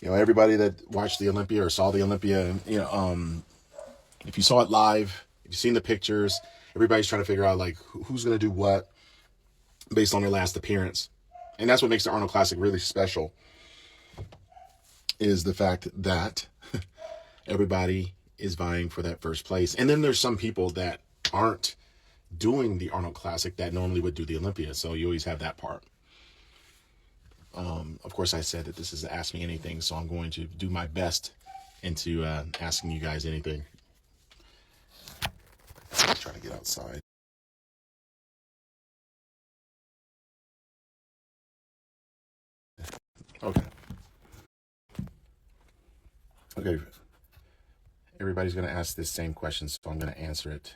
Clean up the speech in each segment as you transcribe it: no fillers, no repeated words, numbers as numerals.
Everybody that watched the Olympia or saw the Olympia, if you saw it live, if you've seen the pictures, everybody's trying to figure out like who's going to do what based on their last appearance. And that's what makes the Arnold Classic really special, is the fact that everybody is vying for that first place. And then there's some people that aren't doing the Arnold Classic that normally would do the Olympia. So you always have that part. Of course, I said that this is Ask Me Anything, so I'm going to do my best into asking you guys anything. Try to get outside. Okay. Okay. Everybody's going to ask this same question, so I'm going to answer it.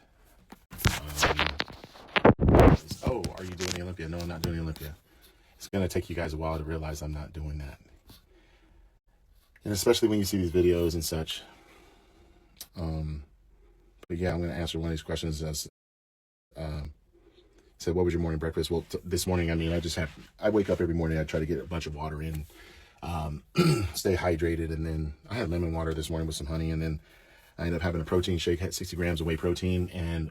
Are you doing the Olympia? No, I'm not doing the Olympia. It's going to take you guys a while to realize I'm not doing that. And especially when you see these videos and such. But yeah, I'm going to answer one of these questions as said, what was your morning breakfast? Well, this morning, I wake up every morning. I try to get a bunch of water in, stay hydrated. And then I had lemon water this morning with some honey. And then I ended up having a protein shake, had 60 grams of whey protein. And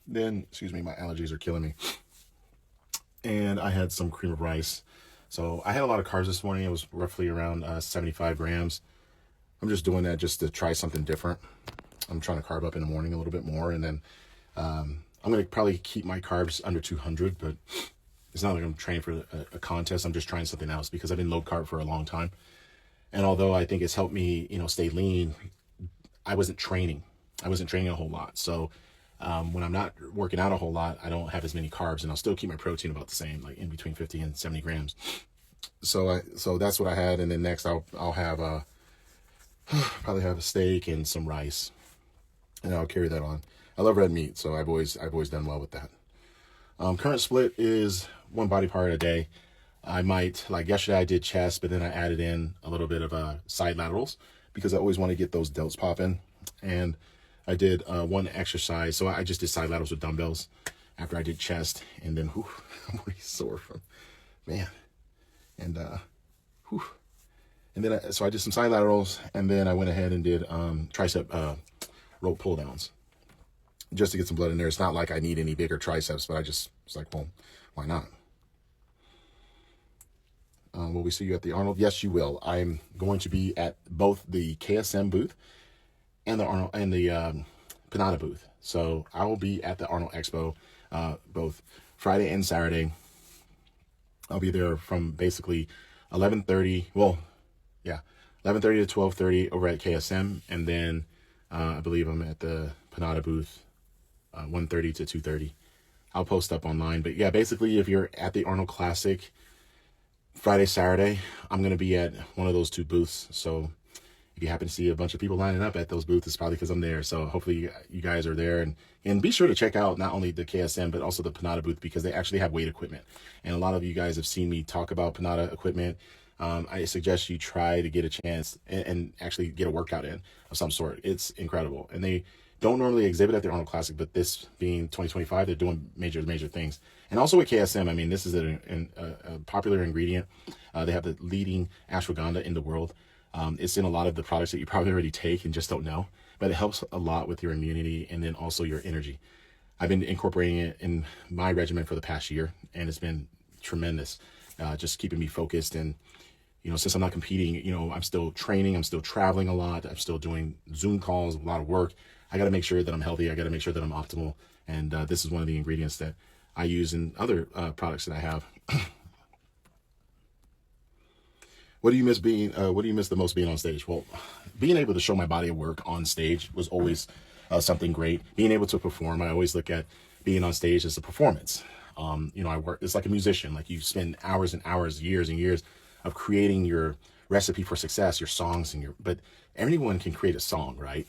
then, my allergies are killing me. And I had some cream of rice. So I had a lot of carbs this morning. It was roughly around 75 grams. I'm just doing that just to try something different. I'm trying to carb up in the morning a little bit more. And then I'm going to probably keep my carbs under 200, but it's not like I'm training for a contest. I'm just trying something else because I've been low carb for a long time. And although I think it's helped me, stay lean, I wasn't training a whole lot. So when I'm not working out a whole lot, I don't have as many carbs, and I'll still keep my protein about the same, like in between 50 and 70 grams. So that's what I had. And then next I'll have probably have a steak and some rice, and I'll carry that on. I love red meat, so I've always done well with that. Current split is one body part a day. I might, like yesterday I did chest, but then I added in a little bit of side laterals because I always want to get those delts popping. And I did one exercise. So I just did side laterals with dumbbells after I did chest. And then, I'm already sore from, man. And, And then, so I did some side laterals, and then I went ahead and did tricep rope pull downs just to get some blood in there. It's not like I need any bigger triceps, but I just was like, well, why not? Will we see you at the Arnold? Yes, you will. I'm going to be at both the KSM booth and the Arnold and the Panada booth. So I will be at the Arnold Expo both Friday and Saturday. I'll be there from basically 11:30. Well, yeah, 11:30 to 12:30 over at KSM, and then I believe I'm at the Panada booth 1:30 to 2:30. I'll post up online, but yeah, basically if you're at the Arnold Classic Friday, Saturday, I'm going to be at one of those two booths. So if you happen to see a bunch of people lining up at those booths, it's probably because I'm there. So hopefully you guys are there, and be sure to check out not only the KSM, but also the Panada booth, because they actually have weight equipment. And a lot of you guys have seen me talk about Panada equipment. I suggest you try to get a chance and actually get a workout in of some sort. It's incredible. And they don't normally exhibit at the Arnold Classic, but this being 2025, they're doing major things. And also with KSM, this is a popular ingredient. They have the leading ashwagandha in the world. It's in a lot of the products that you probably already take and just don't know, but it helps a lot with your immunity and then also your energy. I've been incorporating it in my regimen for the past year, and it's been tremendous, just keeping me focused. And since I'm not competing, I'm still training, I'm still traveling a lot, I'm still doing Zoom calls, a lot of work. I got to make sure that I'm healthy. I got to make sure that I'm optimal. And this is one of the ingredients that I use in other products that I have. What do you miss the most being on stage? Well, being able to show my body of work on stage was always something great. Being able to perform, I always look at being on stage as a performance. I work, it's like a musician, like you spend hours and hours, years and years of creating your recipe for success, your songs but anyone can create a song, right?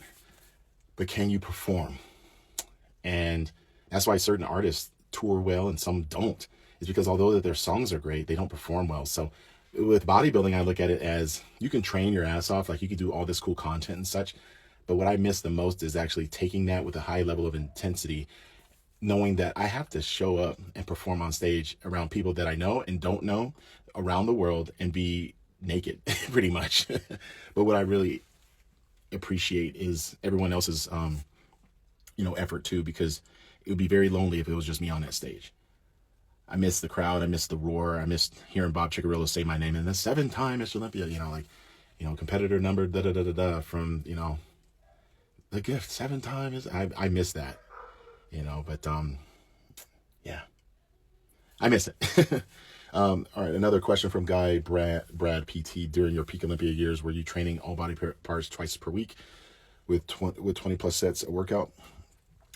But can you perform? And that's why certain artists tour well and some don't. It's because although that their songs are great, they don't perform well. So with bodybuilding, I look at it as you can train your ass off, like you can do all this cool content and such. But what I miss the most is actually taking that with a high level of intensity, knowing that I have to show up and perform on stage around people that I know and don't know around the world and be naked pretty much. But what I really appreciate is everyone else's, effort too, because it would be very lonely if it was just me on that stage. I miss the crowd. I miss the roar. I miss hearing Bob Chicarillo say my name and the 7-time Mr. Olympia, competitor number, da da da da da, from, the gift 7 times. I miss that, but, yeah, I miss it. All right. Another question from Guy Brad PT. During your peak Olympia years, were you training all body parts twice per week with 20 plus sets of workout?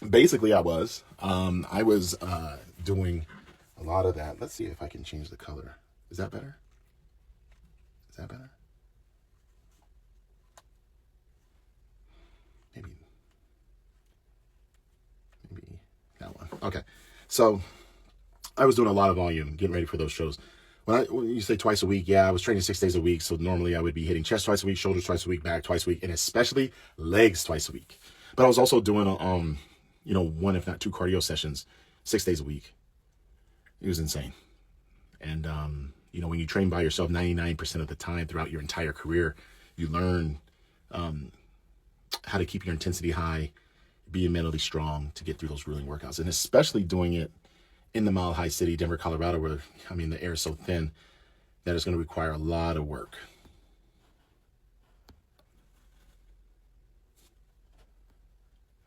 Basically, I was. I was doing a lot of that. Let's see if I can change the color. Is that better? Is that better? Maybe that one. Okay. So I was doing a lot of volume, getting ready for those shows. When you say twice a week, yeah, I was training 6 days a week. So normally I would be hitting chest twice a week, shoulders twice a week, back twice a week, and especially legs twice a week. But I was also doing, one, if not 2 cardio sessions, 6 days a week. It was insane. And, when you train by yourself 99% of the time throughout your entire career, you learn how to keep your intensity high, being mentally strong to get through those grueling workouts. And especially doing it in the Mile High City, Denver, Colorado, where, the air is so thin that it's going to require a lot of work.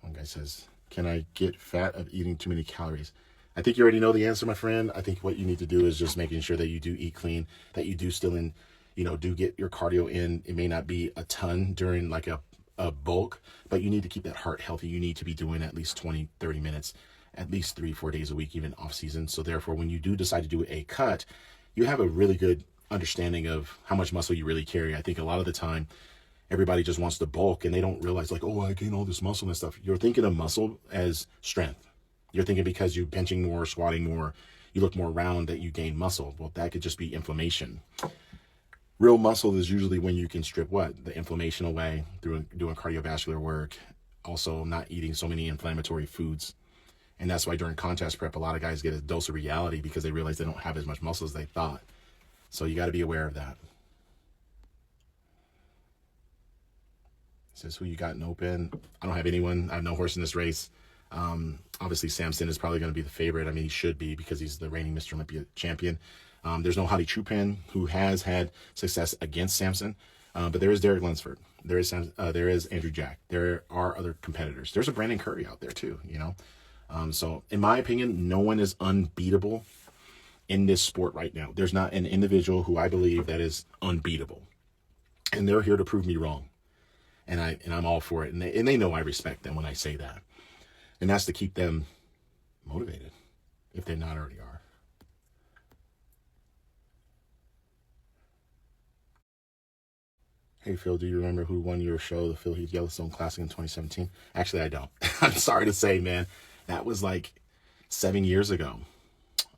One guy says, can I get fat of eating too many calories? I think you already know the answer, my friend. I think what you need to do is just making sure that you do eat clean, that you do still do get your cardio in. It may not be a ton during like a bulk, but you need to keep that heart healthy. You need to be doing at least 20, 30 minutes, at least 3-4 days a week, even off season. So therefore, when you do decide to do a cut, you have a really good understanding of how much muscle you really carry. I think a lot of the time, everybody just wants to bulk and they don't realize like, oh, I gain all this muscle and stuff. You're thinking of muscle as strength. You're thinking because you're benching more, squatting more, you look more round that you gain muscle. Well, that could just be inflammation. Real muscle is usually when you can strip what? The inflammation away through doing cardiovascular work, also not eating so many inflammatory foods. And that's why during contest prep, a lot of guys get a dose of reality because they realize they don't have as much muscle as they thought. So you got to be aware of that. It says, who you got in open? I don't have anyone. I have no horse in this race. Obviously, Samson is probably going to be the favorite. I mean, he should be because he's the reigning Mr. Olympia champion. There's no Hadi Chupan, who has had success against Samson. But there is Derek Lunsford. There is Andrew Jack. There are other competitors. There's a Brandon Curry out there too, So in my opinion, no one is unbeatable in this sport right now. There's not an individual who I believe that is unbeatable. And they're here to prove me wrong. And I'm all for it. And they know I respect them when I say that. And that's to keep them motivated, if they not already are. Hey, Phil, do you remember who won your show, the Phil Heath Yellowstone Classic in 2017? Actually, I don't. I'm sorry to say, man. That was like 7 years ago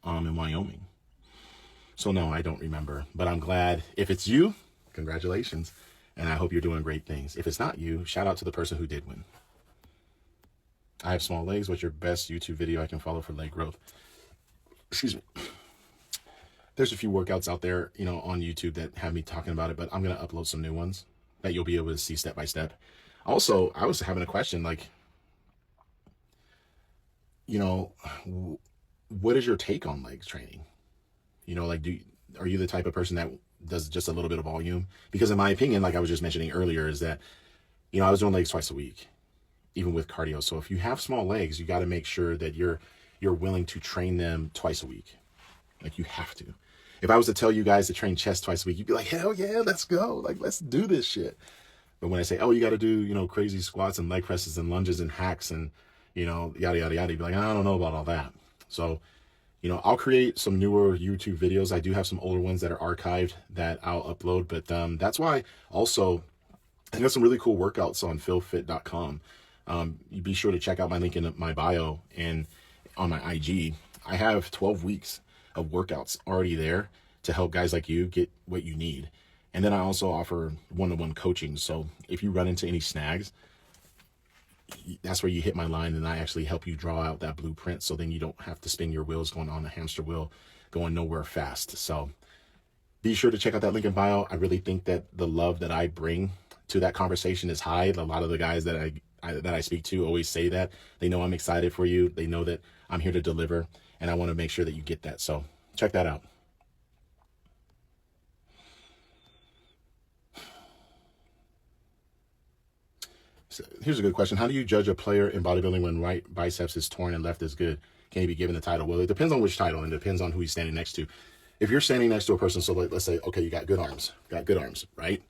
in Wyoming. So, no, I don't remember. But I'm glad. If it's you, congratulations. And I hope you're doing great things. If it's not you, shout out to the person who did win. I have small legs. What's your best YouTube video I can follow for leg growth? Excuse me. There's a few workouts out there, on YouTube that have me talking about it, but I'm going to upload some new ones that you'll be able to see step by step. Also, I was having a question, like, what is your take on legs training? Are you the type of person that does just a little bit of volume? Because in my opinion, like I was just mentioning earlier, is that, I was doing legs twice a week, even with cardio. So if you have small legs, you got to make sure that you're willing to train them twice a week. Like, you have to. If I was to tell you guys to train chest twice a week, you'd be like, hell yeah, let's go. Like, let's do this shit. But when I say, oh, you got to do, crazy squats and leg presses and lunges and hacks and, yada, yada, yada, you'd be like, I don't know about all that. So, I'll create some newer YouTube videos. I do have some older ones that are archived that I'll upload. But that's why also I got some really cool workouts on philfit.com. You be sure to check out my link in my bio and on my IG. I have 12 weeks of workouts already there to help guys like you get what you need. And then I also offer one-on-one coaching. So if you run into any snags, that's where you hit my line and I actually help you draw out that blueprint. So then you don't have to spin your wheels going on a hamster wheel, going nowhere fast. So Be sure to check out that link in bio. I really think that the love that I bring to that conversation is high. A lot of the guys that I speak to always say that. They know I'm excited for you. They know that I'm here to deliver, and I want to make sure that you get that. So check that out. So here's a good question. How do you judge a player in bodybuilding when right biceps is torn and left is good? Can he be given the title? Well, it depends on which title, and it depends on who he's standing next to. If you're standing next to a person, so let's say, okay, you got good arms, right?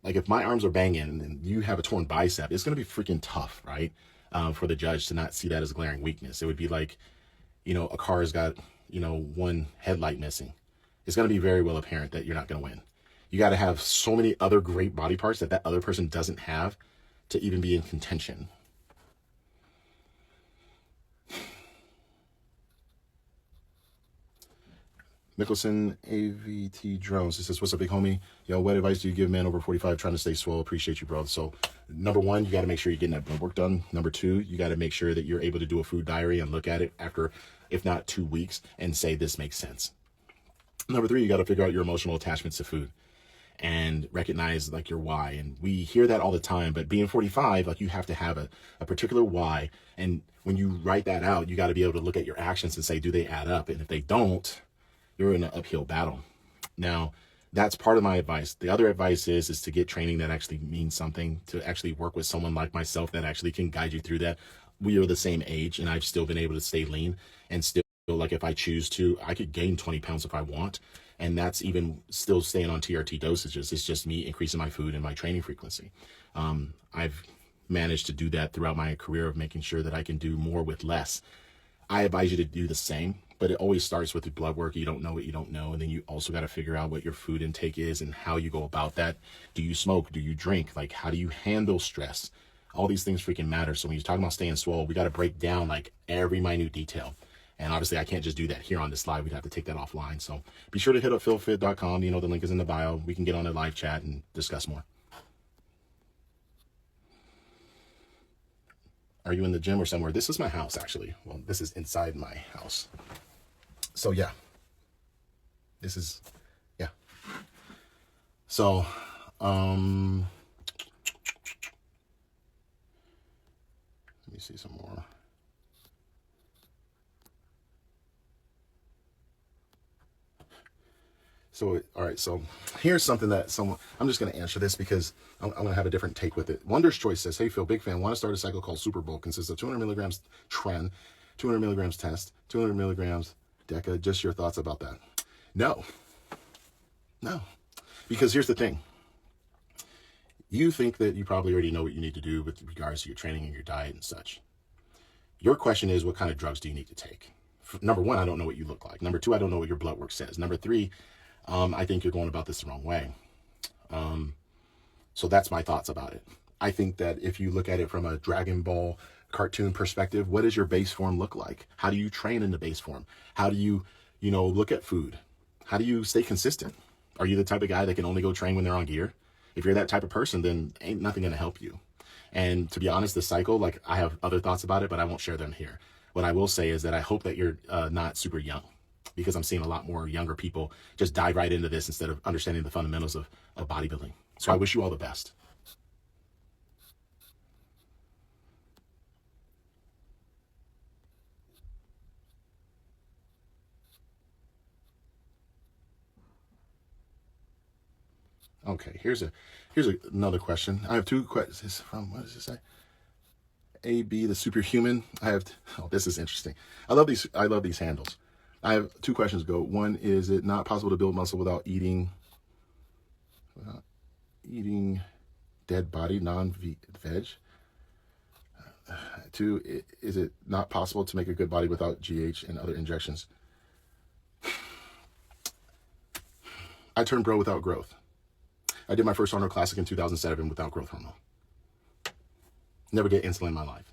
Like if my arms are banging and you have a torn bicep, it's going to be freaking tough, right? For the judge to not see that as a glaring weakness. It would be like, a car's got, one headlight missing. It's going to be very well apparent that you're not going to win. You got to have so many other great body parts that other person doesn't have to even be in contention. Mickelson AVT Drones. This says, what's up, big homie? Yo, what advice do you give men over 45 trying to stay swole? Appreciate you, bro. So, number one, you got to make sure you're getting that blood work done. Number two, you got to make sure that you're able to do a food diary and look at it after, if not 2 weeks, and say this makes sense. Number three, you got to figure out your emotional attachments to food and recognize like your why. And we hear that all the time, but being 45, like you have to have a particular why. And when you write that out, you got to be able to look at your actions and say, do they add up? And if they don't, you're in an uphill battle. Now, that's part of my advice. The other advice is to get training that actually means something, to actually work with someone like myself that actually can guide you through that. We are the same age, and I've still been able to stay lean, and still, like, if I choose to, I could gain 20 pounds if I want. And that's even still staying on TRT dosages. It's just me increasing my food and my training frequency. I've managed to do that throughout my career of making sure that I can do more with less. I advise you to do the same, but it always starts with the blood work. You don't know what you don't know. And then you also got to figure out what your food intake is and how you go about that. Do you smoke? Do you drink? Like, how do you handle stress? All these things freaking matter. So when you're talking about staying swole, we got to break down like every minute detail. And obviously I can't just do that here on this slide. We'd have to take that offline. So be sure to hit up philfit.com. The link is in the bio. We can get on a live chat and discuss more. Are you in the gym or somewhere? This is my house, actually. Well, this is inside my house. So yeah, this is, yeah. So, let me see some more. So, all right, so here's something that I'm just going to answer this because I'm going to have a different take with it. Wonder's Choice says, hey, Phil, big fan. Want to start a cycle called Super Bowl. Consists of 200 milligrams tren, 200 milligrams test, 200 milligrams deca. Just your thoughts about that? No. Because here's the thing. You think that you probably already know what you need to do with regards to your training and your diet and such. Your question is, what kind of drugs do you need to take? Number one, I don't know what you look like. Number two, I don't know what your blood work says. Number three, I think you're going about this the wrong way. So that's my thoughts about it. I think that if you look at it from a Dragon Ball cartoon perspective, what does your base form look like? How do you train in the base form? How do you, look at food? How do you stay consistent? Are you the type of guy that can only go train when they're on gear? If you're that type of person, then ain't nothing going to help you. And to be honest, the cycle, like I have other thoughts about it, but I won't share them here. What I will say is that I hope that you're not super young, because I'm seeing a lot more younger people just dive right into this instead of understanding the fundamentals of bodybuilding. So I wish you all the best. Okay, here's another question. I have two questions from, what does it say? AB, the superhuman. This is interesting. I love these handles. I have two questions go. One, is it not possible to build muscle without eating dead body, non-veg? Two, is it not possible to make a good body without GH and other injections? I turned pro without growth. I did my first Arnold Classic in 2007 without growth hormone. Never get insulin in my life.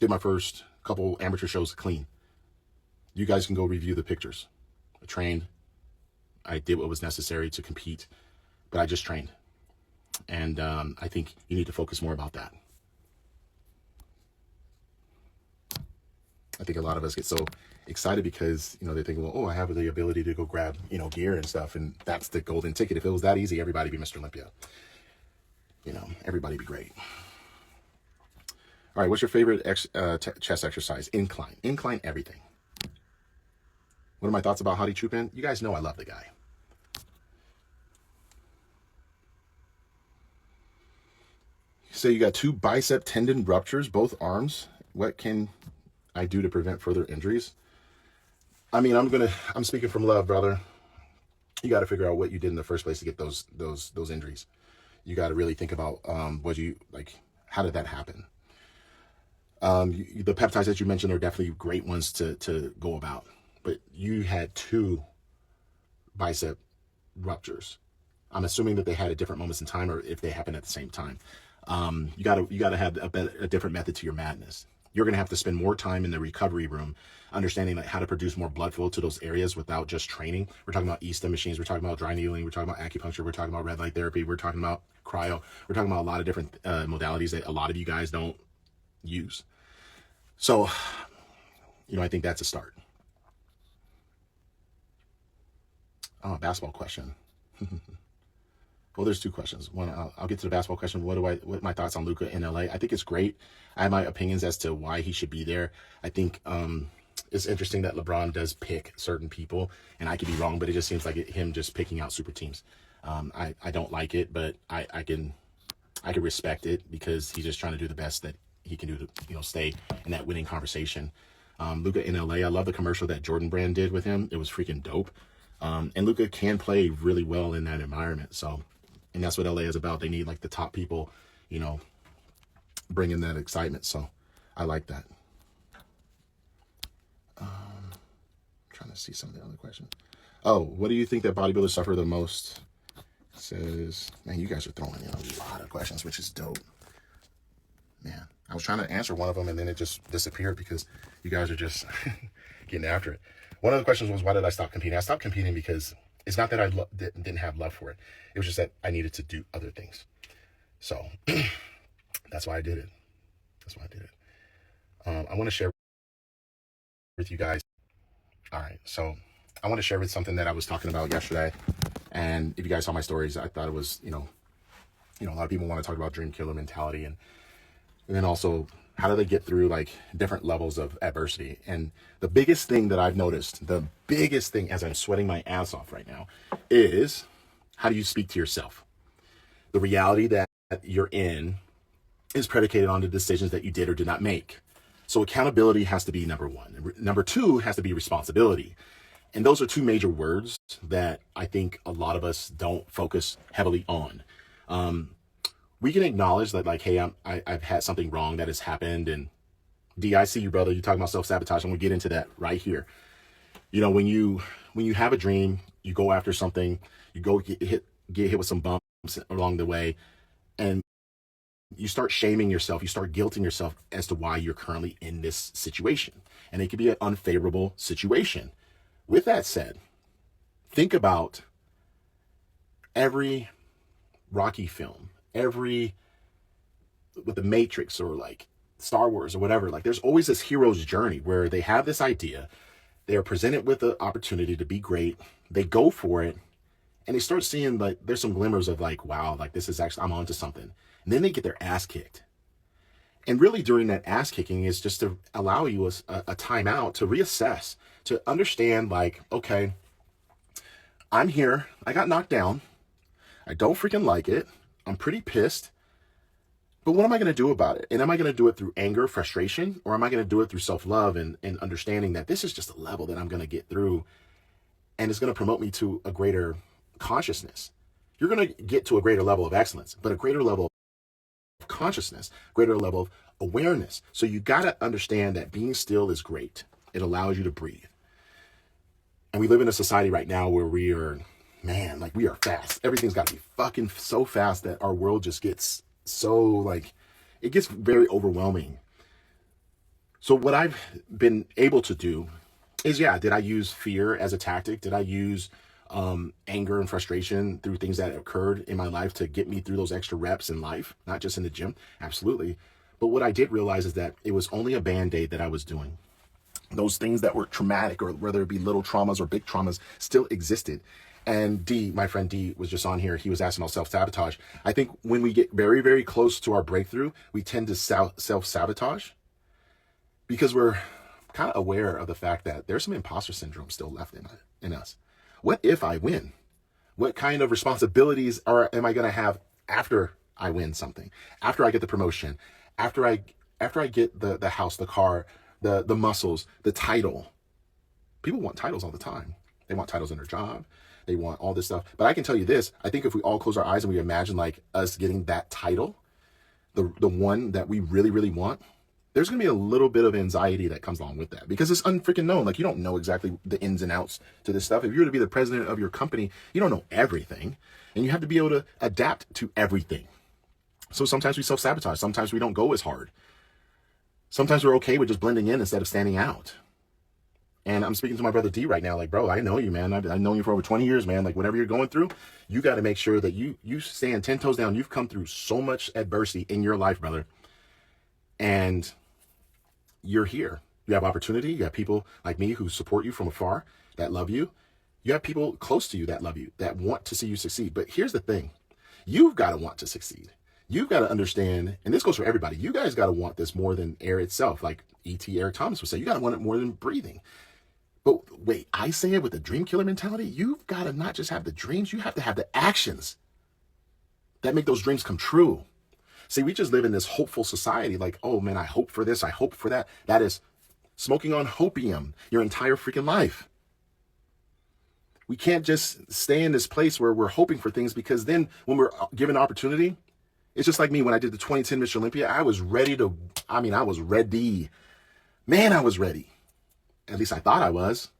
Did my first couple amateur shows clean. You guys can go review the pictures. I trained. I did what was necessary to compete, but I just trained. And I think you need to focus more about that. I think a lot of us get so excited because, they're thinking, well, oh, I have the ability to go grab, gear and stuff. And that's the golden ticket. If it was that easy, everybody be Mr. Olympia. Everybody be great. All right. What's your favorite chest exercise? Incline. Incline everything. What are my thoughts about Hadi Chupin? You guys know I love the guy. So you got 2 bicep tendon ruptures, both arms. What can I do to prevent further injuries? I mean, I'm speaking from love, brother. You got to figure out what you did in the first place to get those injuries. You got to really think about how did that happen? The peptides that you mentioned are definitely great ones to go about, but you had 2 bicep ruptures. I'm assuming that they had at different moments in time, or if they happened at the same time. You gotta have a different method to your madness. You're gonna have to spend more time in the recovery room, understanding how to produce more blood flow to those areas without just training. We're talking about Insta machines. We're talking about dry needling. We're talking about acupuncture. We're talking about red light therapy. We're talking about cryo. We're talking about a lot of different modalities that a lot of you guys don't use. So, I think that's a start. Oh, basketball question. Well, there's 2 questions. One, I'll get to the basketball question. What are my thoughts on Luka in LA? I think it's great. I have my opinions as to why he should be there. I think it's interesting that LeBron does pick certain people, and I could be wrong, but it just seems like him just picking out super teams. I don't like it, but I can respect it because he's just trying to do the best that he can do to stay in that winning conversation. Luka in LA, I love the commercial that Jordan Brand did with him. It was freaking dope. And Luka can play really well in that environment. So. And that's what LA is about. They need the top people, bringing that excitement. So I like that. Trying to see some of the other questions. Oh, what do you think that bodybuilders suffer the most? It says, man, you guys are throwing in a lot of questions, which is dope. Man, I was trying to answer one of them and then it just disappeared because you guys are just getting after it. One of the questions was, why did I stop competing? I stopped competing because it's not that I didn't have love for it. It was just that I needed to do other things. So that's why I did it. I want to share with you guys. All right. So I want to share with something that I was talking about yesterday. And if you guys saw my stories, I thought it was, a lot of people want to talk about dream killer mentality and then also how do they get through different levels of adversity. And the biggest thing that I've noticed, as I'm sweating my ass off right now, is how do you speak to yourself? The reality that you're in is predicated on the decisions that you did or did not make. So accountability has to be number 1. Number 2 has to be responsibility. And those are 2 major words that I think a lot of us don't focus heavily on. We can acknowledge that hey, I've had something wrong that has happened. And D, I see you, brother. You're talking about self-sabotage. I'm gonna get into that right here. When you have a dream, you go after something, you go get hit with some bumps along the way, and you start shaming yourself, you start guilting yourself as to why you're currently in this situation. And it could be an unfavorable situation. With that said, think about every Rocky film, with the Matrix or Star Wars or whatever, there's always this hero's journey where they have this idea, they are presented with the opportunity to be great, they go for it, and they start seeing there's some glimmers of wow, this is actually, I'm onto something. And then they get their ass kicked. And really during that ass kicking is just to allow you a time out to reassess, to understand okay, I'm here, I got knocked down, I don't freaking like it, I'm pretty pissed, but what am I going to do about it? And am I going to do it through anger, frustration, or am I going to do it through self-love and understanding that this is just a level that I'm going to get through and it's going to promote me to a greater consciousness. You're going to get to a greater level of excellence, but a greater level of consciousness, greater level of awareness. So you got to understand that being still is great. It allows you to breathe. And we live in a society right now where we are fast. Everything's got to be fucking so fast that our world just gets so it gets very overwhelming. So what I've been able to do is, did I use fear as a tactic? Did I use anger and frustration through things that occurred in my life to get me through those extra reps in life, not just in the gym? Absolutely. But what I did realize is that it was only a Band-Aid that I was doing. Those things that were traumatic, or whether it be little traumas or big traumas, still existed. And D, my friend D, was just on here. He was asking about self-sabotage. I think when we get very, very close to our breakthrough, we tend to self-sabotage because we're kind of aware of the fact that there's some imposter syndrome still left in us. What if I win? What kind of responsibilities am I going to have after I win something? After I get the promotion? After I get the house, the car, the muscles, the title? People want titles all the time. They want titles in their job. They want all this stuff. But I can tell you this, I think if we all close our eyes and we imagine like us getting that title, the one that we really, really want, there's going to be a little bit of anxiety that comes along with that because it's unfreaking known. Like, you don't know exactly the ins and outs to this stuff. If you're to be the president of your company, you don't know everything, and you have to be able to adapt to everything. So sometimes we self-sabotage. Sometimes we don't go as hard. Sometimes we're okay with just blending in instead of standing out. And I'm speaking to my brother D right now, like, bro, I know you, man. I've known you for over 20 years, man. Like, whatever you're going through, you got to make sure that you stand 10 toes down. You've come through so much adversity in your life, brother. And you're here. You have opportunity. You have people like me who support you from afar, that love you. You have people close to you that love you, that want to see you succeed. But here's the thing. You've got to want to succeed. You've got to understand, and this goes for everybody, you guys got to want this more than air itself. Like E.T. Eric Thomas would say, you got to want it more than breathing. But wait, I say it with the dream killer mentality. You've got to not just have the dreams, you have to have the actions that make those dreams come true. See, we just live in this hopeful society like, oh man, I hope for this, I hope for that. That is smoking on hopium your entire freaking life. We can't just stay in this place where we're hoping for things, because then when we're given opportunity, it's just like me when I did the 2010 Mr Olympia. I was ready. I was ready. Man, I was ready. At least I thought I was.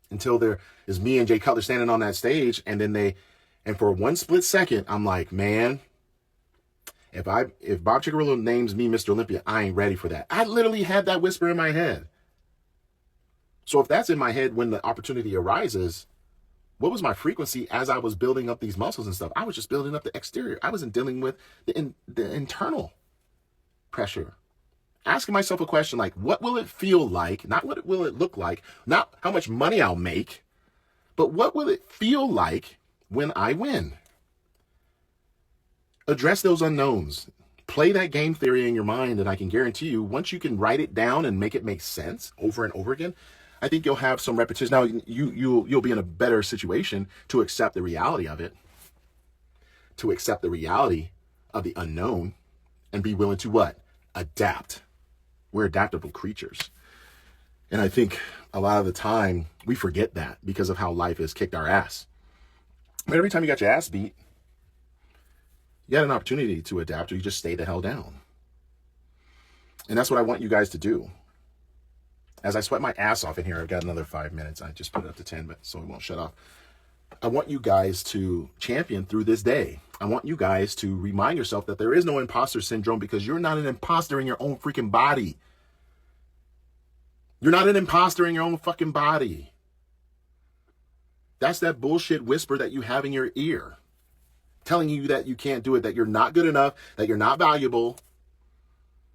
Until there is me and Jay Cutler standing on that stage, and for one split second, I'm like, man, if Bob Chicarillo names me Mr. Olympia, I ain't ready for that. I literally had that whisper in my head. So if that's in my head when the opportunity arises, what was my frequency as I was building up these muscles and stuff? I was just building up the exterior. I wasn't dealing with the internal pressure. Asking myself a question like, what will it feel like? Not what will it look like? Not how much money I'll make, but what will it feel like when I win? Address those unknowns. Play that game theory in your mind, and I can guarantee you, once you can write it down and make it make sense over and over again, I think you'll have some repetition. Now, you'll be in a better situation to accept the reality of it, to accept the reality of the unknown, and be willing to what? Adapt. We're adaptable creatures. And I think a lot of the time we forget that because of how life has kicked our ass. But every time you got your ass beat, you got an opportunity to adapt, or you just stay the hell down. And that's what I want you guys to do. As I sweat my ass off in here, I've got another 5 minutes. I just put it up to 10, but so it won't shut off. I want you guys to champion through this day. I want you guys to remind yourself that there is no imposter syndrome, because you're not an imposter in your own freaking body. You're not an imposter in your own fucking body. That's that bullshit whisper that you have in your ear, telling you that you can't do it, that you're not good enough, that you're not valuable.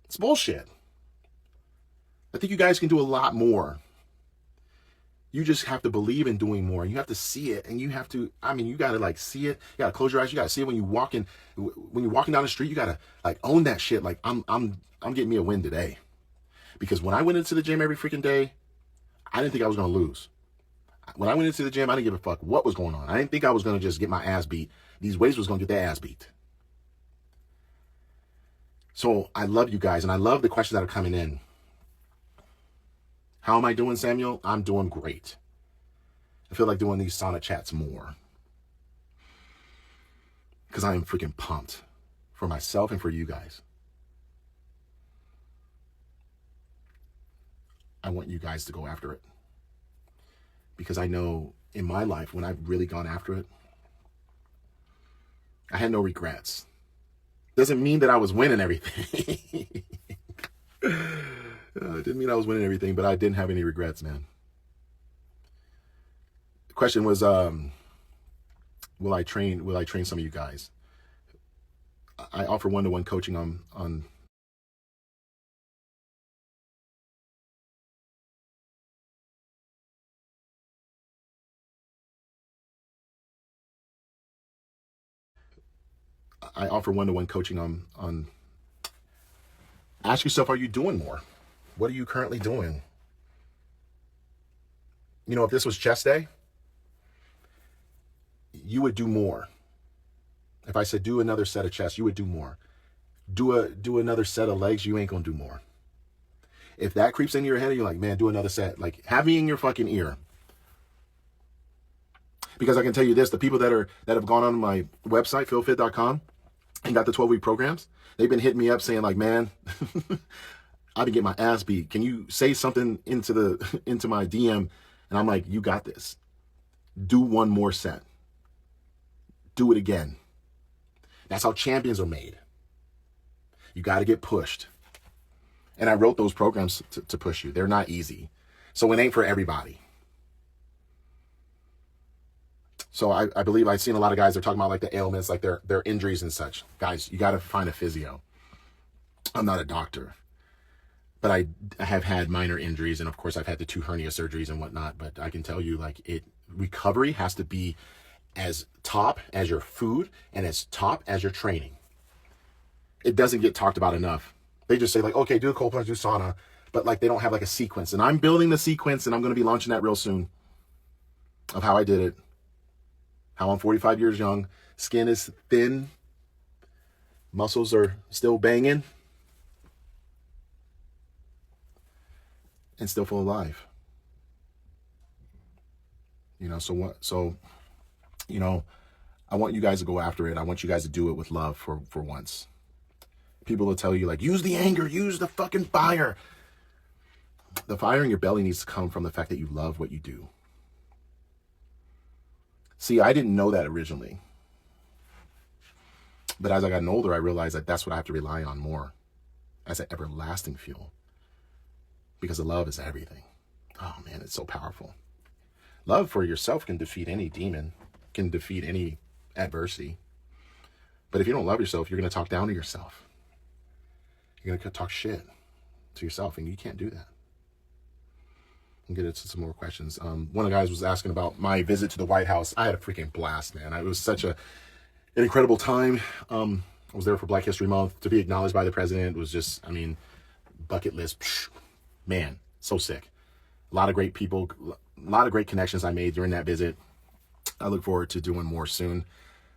It's bullshit. I think you guys can do a lot more. You just have to believe in doing more. You have to see it, and you have to, you got to like see it. You got to close your eyes. You got to see it when you're walking down the street. You got to like own that shit. Like I'm getting me a win today. Because when I went into the gym every freaking day, I didn't think I was going to lose. When I went into the gym, I didn't give a fuck what was going on. I didn't think I was going to just get my ass beat. These weights was going to get their ass beat. So I love you guys, and I love the questions that are coming in. How am I doing, Samuel? I'm doing great. I feel like doing these sauna chats more, because I am freaking pumped for myself and for you guys. I want you guys to go after it, because I know in my life, when I've really gone after it, I had no regrets. Doesn't mean that I was winning everything. It didn't mean I was winning everything, but I didn't have any regrets, man. The question was, will I train some of you guys? I offer one-to-one coaching on I offer one-to-one coaching on ask yourself, are you doing more? What are you currently doing? You know, if this was chest day, you would do more. If I said do another set of chest, you would do more. Do another set of legs, you ain't gonna do more. If that creeps into your head and you're like, man, do another set, like have me in your fucking ear. Because I can tell you this, the people that have gone on my website, philfit.com, and got the 12-week programs, they've been hitting me up saying like, man, I've been getting my ass beat. Can you say something into my DM? And I'm like, you got this. Do one more set. Do it again. That's how champions are made. You got to get pushed. And I wrote those programs to push you. They're not easy. So it ain't for everybody. So I believe I've seen a lot of guys, they're talking about like the ailments, like their injuries and such. Guys, you got to find a physio. I'm not a doctor, but I have had minor injuries. And of course I've had the 2 hernia surgeries and whatnot, but I can tell you like recovery has to be as top as your food and as top as your training. It doesn't get talked about enough. They just say like, okay, do a cold plunge, do sauna, but like they don't have like a sequence. And I'm building the sequence, and I'm going to be launching that real soon, of how I did it. How I'm 45 years young, skin is thin, muscles are still banging, and still full of life. You know, so, you know, I want you guys to go after it. I want you guys to do it with love for once. People will tell you like, use the anger, use the fucking fire. The fire in your belly needs to come from the fact that you love what you do. See, I didn't know that originally. But as I got older, I realized that that's what I have to rely on more as an everlasting fuel. Because the love is everything. Oh man, it's so powerful. Love for yourself can defeat any demon, can defeat any adversity. But if you don't love yourself, you're going to talk down to yourself. You're going to talk shit to yourself, and you can't do that. We'll get into some more questions. One of the guys was asking about my visit to the White House. I had a freaking blast, man. It was such an incredible time. I was there for Black History Month. To be acknowledged by the president was just, I mean, bucket list. Man, so sick. A lot of great people, a lot of great connections I made during that visit. I look forward to doing more soon.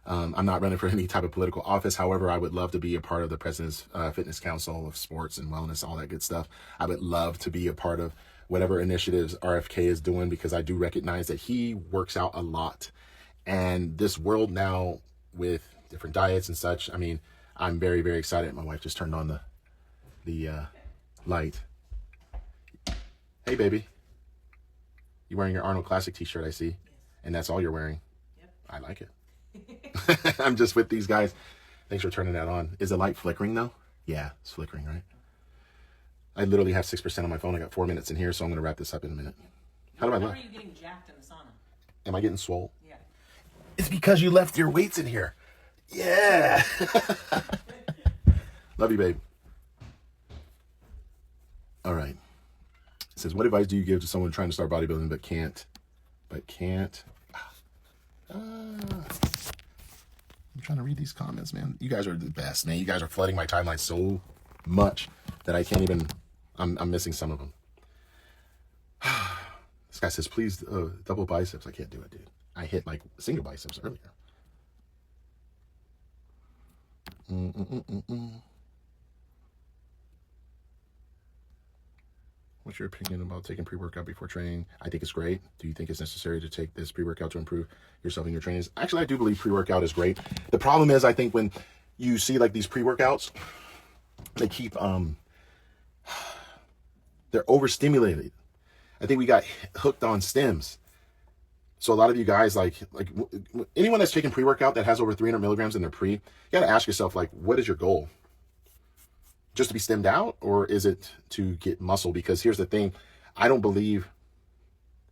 I'm not running for any type of political office. However, I would love to be a part of the President's Fitness Council of Sports and Wellness, all that good stuff. I would love to be a part of whatever initiatives RFK is doing, because I do recognize that he works out a lot. And this world now with different diets and such, I mean, I'm very, very excited. My wife just turned on the light. Hey, baby. You wearing your Arnold Classic t-shirt, I see. Yes. And that's all you're wearing? Yep. I like it. I'm just with these guys. Thanks for turning that on. Is the light flickering though? Yeah, it's flickering, right? I literally have 6% on my phone. I got 4 minutes in here, so I'm going to wrap this up in a minute. How do I look? Are you getting jacked in the sauna? Am I getting swole? Yeah. It's because you left your weights in here. Yeah. Love you, babe. All right. It says, what advice do you give to someone trying to start bodybuilding but can't? I'm trying to read these comments, man. You guys are the best, man. You guys are flooding my timeline so much that I can't even, I'm missing some of them. This guy says, please double biceps. I can't do it, dude. I hit like single biceps earlier. What's your opinion about taking pre-workout before training? I think it's great. Do you think it's necessary to take this pre-workout to improve yourself and your trainings? Actually, I do believe pre-workout is great. The problem is, I think when you see like these pre-workouts, they keep, they're overstimulated. I think we got hooked on stems. So a lot of you guys, like anyone that's taking pre-workout that has over 300 milligrams in their pre, you got to ask yourself, like, what is your goal? Just to be stemmed out, or is it to get muscle? Because here's the thing, I don't believe,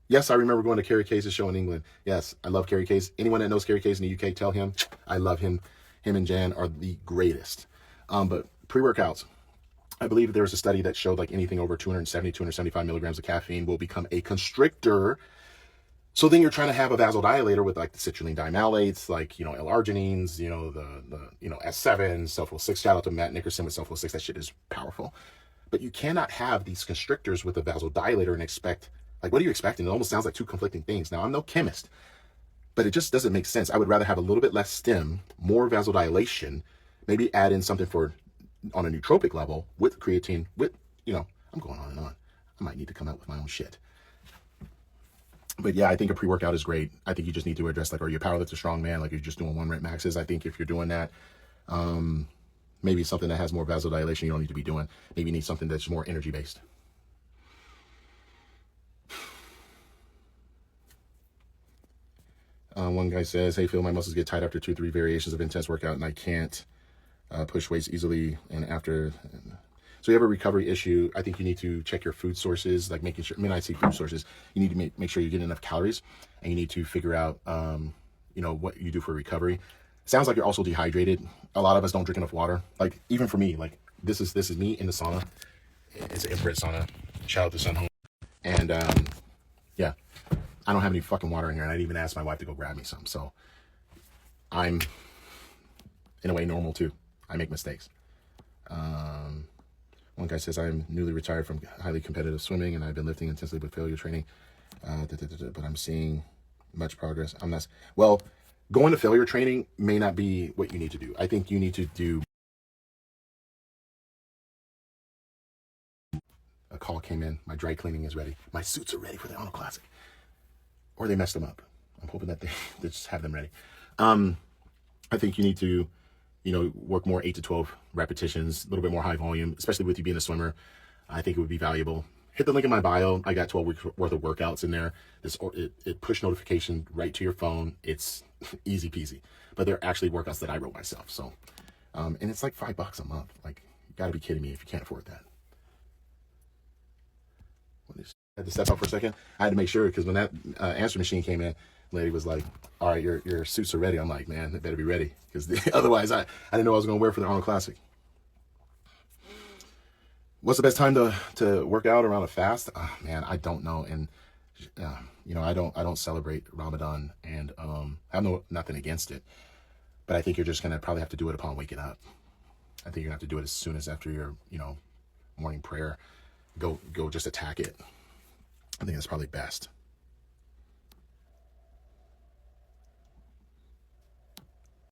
yes, I remember going to Kerry Case's show in England. Yes, I love Kerry Case. Anyone that knows Kerry Case in the UK, tell him I love him. Him and Jan are the greatest. But pre-workouts, I believe there was a study that showed like anything over 270, 275 milligrams of caffeine will become a constrictor So then you're trying to have a vasodilator with like the citrulline dimalates, like, you know, L-arginines, you know, the S7, sulfonyl-6. Shout out to Matt Nickerson with sulfonyl-6. That shit is powerful. But you cannot have these constrictors with a vasodilator and expect, like, what are you expecting? It almost sounds like two conflicting things. Now, I'm no chemist, but it just doesn't make sense. I would rather have a little bit less stim, more vasodilation, maybe add in something for on a nootropic level with creatine, with, you know, I'm going on and on. I might need to come out with my own shit. But yeah, I think a pre-workout is great. I think you just need to address, like, are you a powerlifter, strong man? Like, you're just doing 1 rep maxes. I think if you're doing that, maybe something that has more vasodilation you don't need to be doing. Maybe you need something that's more energy based. One guy says, hey Phil, my muscles get tight after 2-3 variations of intense workout and I can't push weights easily. And after, so you have a recovery issue. I think you need to check your food sources, like making sure, I mean, I see food sources. You need to make sure you get enough calories, and you need to figure out, you know, what you do for recovery. Sounds like you're also dehydrated. A lot of us don't drink enough water. Like, even for me, like, this is me in the sauna. It's an infrared sauna. Shout out to Sun Home. And yeah, I don't have any fucking water in here, and I didn't even ask my wife to go grab me some. So I'm in a way normal too. I make mistakes. One guy says, I'm newly retired from highly competitive swimming and I've been lifting intensely with failure training, but I'm seeing much progress. I'm not, well, going to failure training may not be what you need to do. I think you need to do, a call came in, my dry cleaning is ready. My suits are ready for the Arnold Classic. Or they messed them up. I'm hoping that they just have them ready. I think you need to, you know, work more 8 to 12 repetitions, a little bit more high volume, especially with you being a swimmer. I think it would be valuable. Hit the link in my bio. I got 12 weeks worth of workouts in there. It push notification right to your phone. It's easy peasy, but they're actually workouts that I wrote myself. So, and it's like $5 a month. Like, you gotta be kidding me if you can't afford that. I had to step out for a second. I had to make sure, because when that answer machine came in, lady was like, all right, your suits are ready. I'm like, man, it better be ready, because otherwise I didn't know what I was going to wear for the Arnold Classic. What's the best time to work out around a fast? Man, I don't know. And you know, I don't celebrate Ramadan, and I have nothing against it, but I think you're just gonna probably have to do it upon waking up. I think you're gonna have to do it as soon as after your, you know, morning prayer. Go just attack it. I think that's probably best.